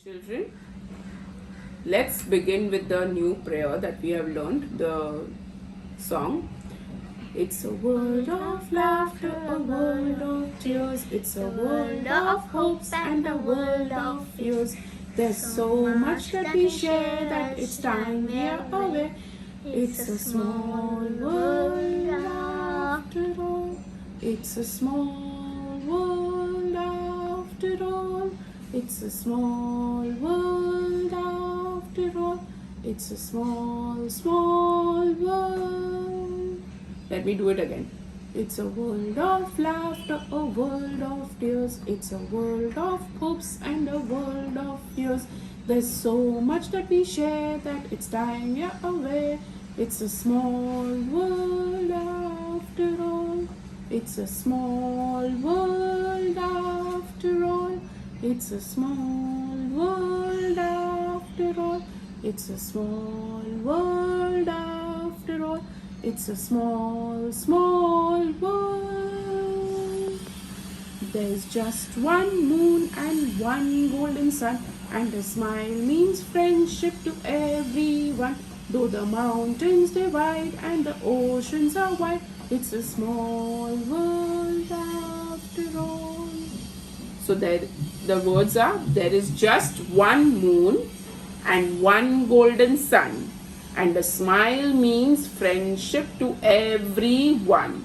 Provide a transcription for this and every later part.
Children, let's begin with the new prayer that we have learned, the song. It's a world of laughter, a world of tears. It's a world of hopes and a world of fears. There's so much that we share that it's time we are away. It's a small world after all. It's a small world after all. It's a small world after all. It's a small, small world. Let me do it again. It's a world of laughter, a world of tears. It's a world of hopes and a world of fears. There's so much that we share that it's time you're away. It's a small world after all. It's a small world after all. It's a small world after all. It's a small world after all. It's a small, small world. There's just one moon and one golden sun, and a smile means friendship to everyone. Though the mountains divide and the oceans are wide, it's a small world after all. So there, the words are, there is just one moon and one golden sun, and a smile means friendship to everyone.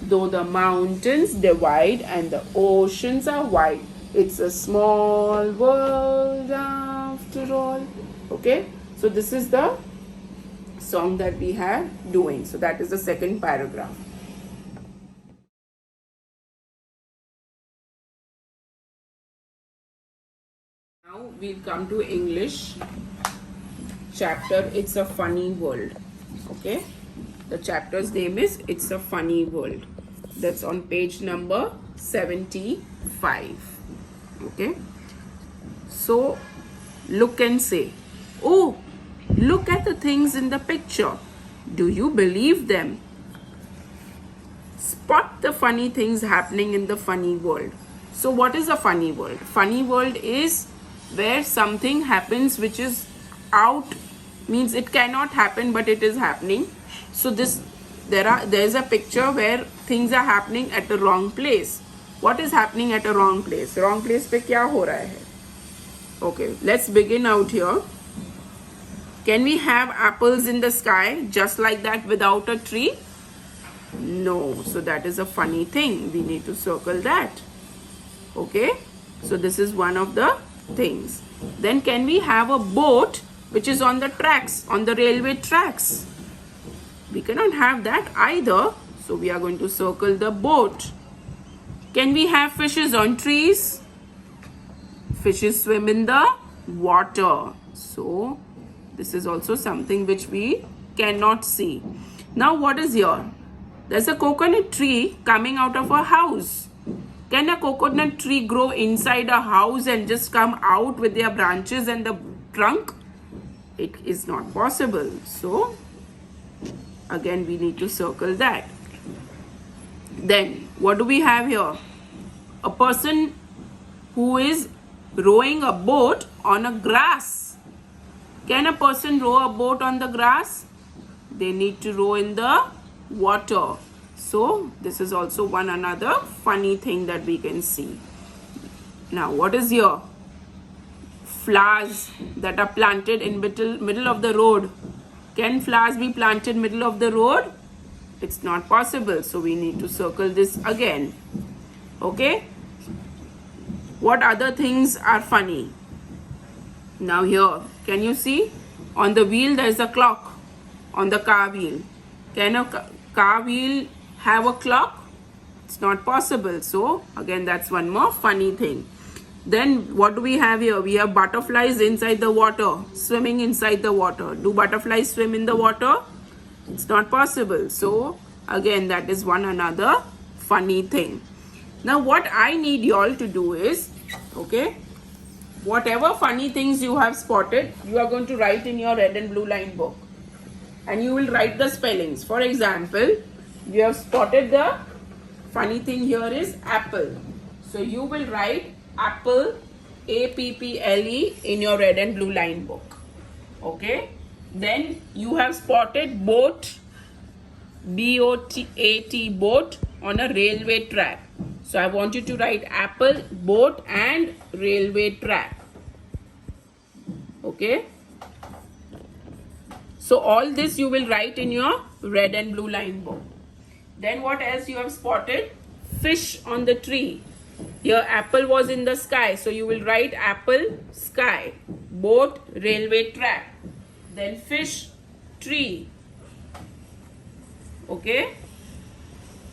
Though the mountains divide and the oceans are wide, it's a small world after all. Okay, so this is the song that we have doing. So that is the second paragraph. Now we'll come to English chapter, It's a Funny World. Okay, the chapter's name is It's a Funny World. That's on page number 75. Okay, so look and say, oh, look at the things in the picture. Do you believe them? Spot the funny things happening in the funny world. So what is a funny world? Funny world is where something happens which is out, means it cannot happen but it is happening. So there is a picture where things are happening at the wrong place. What is happening at a wrong place? Wrong place पे क्या हो रहा है? Okay, let's begin out here. Can we have apples in the sky just like that without a tree? No. So that is a funny thing. We need to circle that. Okay. So this is one of the things. Then can we have a boat which is on the tracks, on the railway tracks? We cannot have that either. So we are going to circle the boat. Can we have fishes on trees? Fishes swim in the water. So this is also something which we cannot see. Now what is here? There's a coconut tree coming out of a house. Can a coconut tree grow inside a house and just come out with their branches and the trunk? It is not possible. So again we need to circle that. Then what do we have here? A person who is rowing a boat on a grass. Can a person row a boat on the grass? They need to row in the water. So this is also one another funny thing that we can see. Now what is here? Flowers that are planted in middle of the road. Can flowers be planted middle of the road? It's not possible. So we need to circle this again. Okay. What other things are funny? Now here, can you see? On the wheel there is a clock. On the car wheel. Can a car wheel have a clock? It's not possible. So again that's one more funny thing. Then what do we have here? We have butterflies inside the water, swimming inside the water. Do butterflies swim in the water? It's not possible. So again that is one another funny thing. Now what I need you all to do is, okay, whatever funny things you have spotted, you are going to write in your red and blue line book. And you will write the spellings. For example, you have spotted the funny thing here is apple. So you will write apple APPLE in your red and blue line book. Okay. Then you have spotted boat, BOAT, boat on a railway track. So I want you to write apple, boat and railway track. Okay. So all this you will write in your red and blue line book. Then what else you have spotted? Fish on the tree. Here apple was in the sky. So you will write apple, sky, boat, railway track. Then fish, tree. Okay.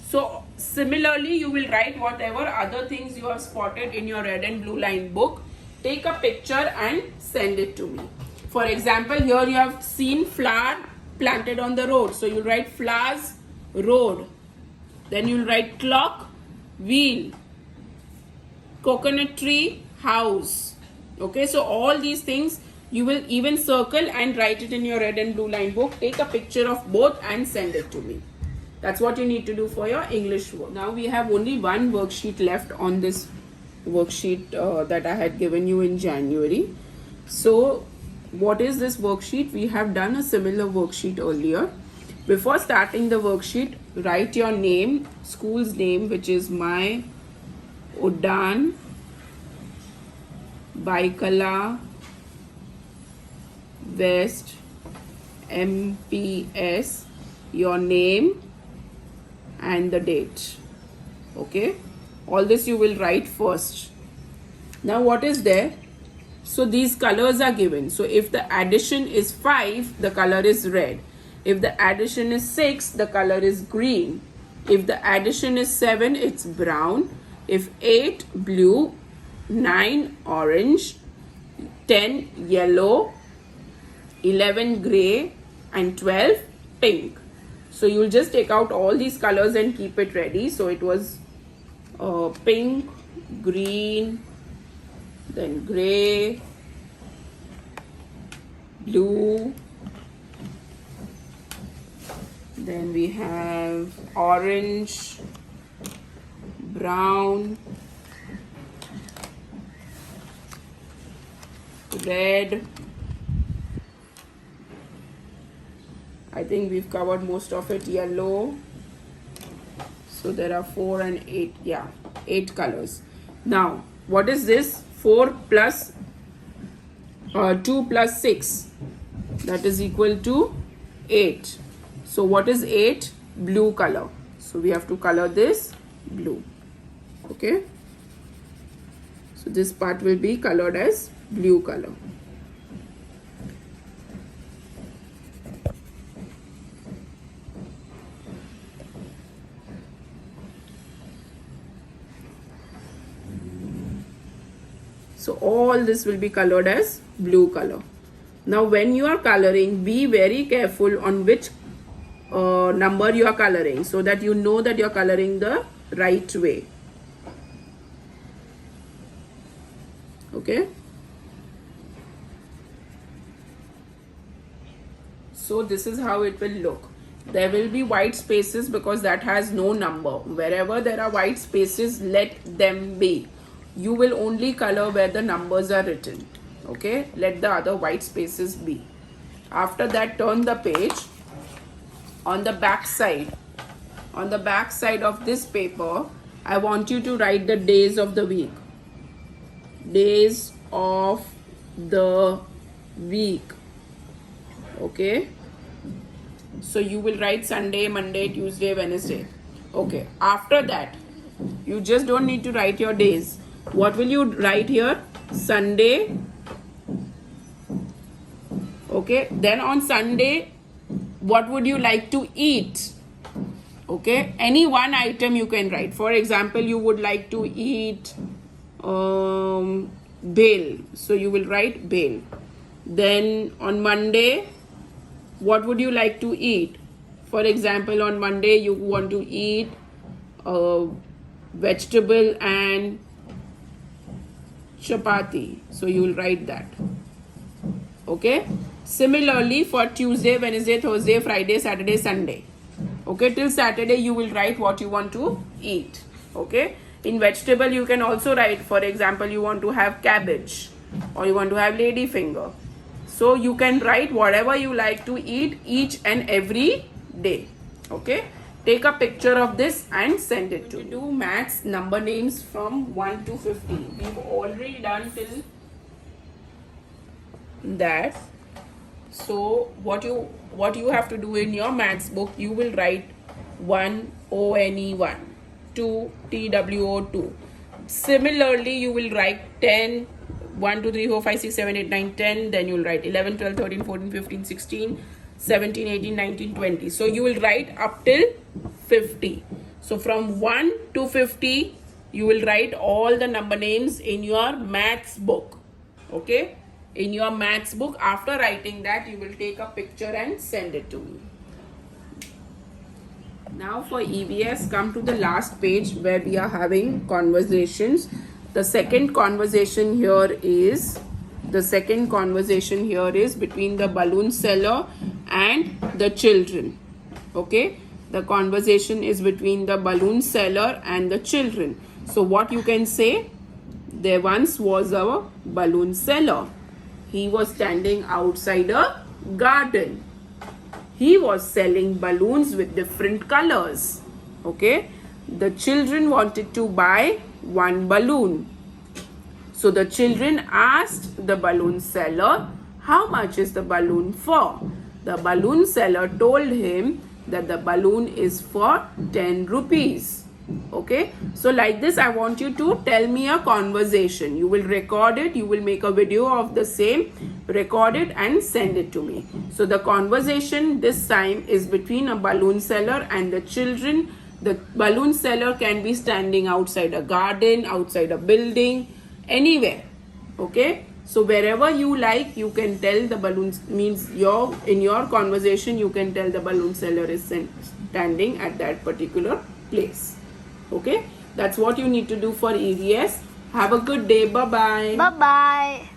So similarly you will write whatever other things you have spotted in your red and blue line book. Take a picture and send it to me. For example, here you have seen flower planted on the road. So you write flowers, road. Then you'll write clock, wheel, coconut tree, house. Okay, so all these things you will even circle and write it in your red and blue line book. Take a picture of both and send it to me. That's what you need to do for your English work. Now we have only one worksheet left on this worksheet that I had given you in January. So what is this worksheet? We have done a similar worksheet earlier. Before starting the worksheet, write your name, school's name, which is My Udaan Baikala West MPS, your name and the date. Okay, all this you will write first. Now what is there? So these colors are given. So if the addition is 5, the color is red. If the addition is 6, the color is green. If the addition is 7, it's brown. If 8, blue. 9, orange. 10, yellow. 11, gray. And 12, pink. So you'll just take out all these colors and keep it ready. So it was pink, green, then gray, blue, then we have orange, brown, red. I think we've covered most of it. Yellow. So there are 4 and 8. Yeah, 8 colors. Now, what is this? 4 plus 2 plus 6. That is equal to 8. So what is 8? Blue color. So we have to color this blue. Okay. So this part will be colored as blue color. So all this will be colored as blue color. Now when you are coloring, be very careful on which number you are coloring, so that you know that you are coloring the right way. Okay. So this is how it will look. There will be white spaces because that has no number. Wherever there are white spaces, let them be. You will only color where the numbers are written. Okay, let the other white spaces be. After that, turn the page. On the back side of this paper, I want you to write the days of the week. Days of the week. Okay, so you will write Sunday, Monday, Tuesday, Wednesday. Okay, after that, you just don't need to write your days. What will you write here? Sunday. Okay, then on Sunday, what would you like to eat? Okay, any one item you can write. For example, you would like to eat bhel. So you will write bhel. Then on Monday, what would you like to eat? For example, on Monday, you want to eat vegetable and chapati. So you will write that. Okay. Similarly, for Tuesday, Wednesday, Thursday, Friday, Saturday, Sunday. Okay, till Saturday you will write what you want to eat. Okay, In vegetable, you can also write, for example, you want to have cabbage or you want to have lady finger. So you can write whatever you like to eat each and every day. Okay, take a picture of this and send it to me. Do maths number names from 1 to 50. We've already done till that. So what you have to do in your maths book, you will write 1 ONE 1, 2 TWO 2. Similarly, you will write 10, 1 2 3 4 5 6 7 8 9 10. Then you will write 11 12 13 14 15 16 17 18 19 20. So you will write up till 50. So from 1 to 50, you will write all the number names in your maths book. Okay, in your maths book. After writing that, you will take a picture and send it to me. Now for EVS, come to the last page where we are having conversations. The second conversation here is between the balloon seller and the children. Okay, the conversation is between the balloon seller and the children. So what you can say, there once was a balloon seller. He was standing outside a garden. He was selling balloons with different colors. Okay, the children wanted to buy one balloon. So the children asked the balloon seller, how much is the balloon for? The balloon seller told him that the balloon is for 10 rupees. Okay, so like this, I want you to tell me a conversation. You will record it, you will make a video of the same, record it and send it to me. So the conversation this time is between a balloon seller and the children. The balloon seller can be standing outside a garden, outside a building, anywhere. Okay, so wherever you like, you can tell the balloons, means in your conversation you can tell the balloon seller is standing at that particular place. Okay, that's what you need to do for EVS. Have a good day. Bye bye. Bye bye.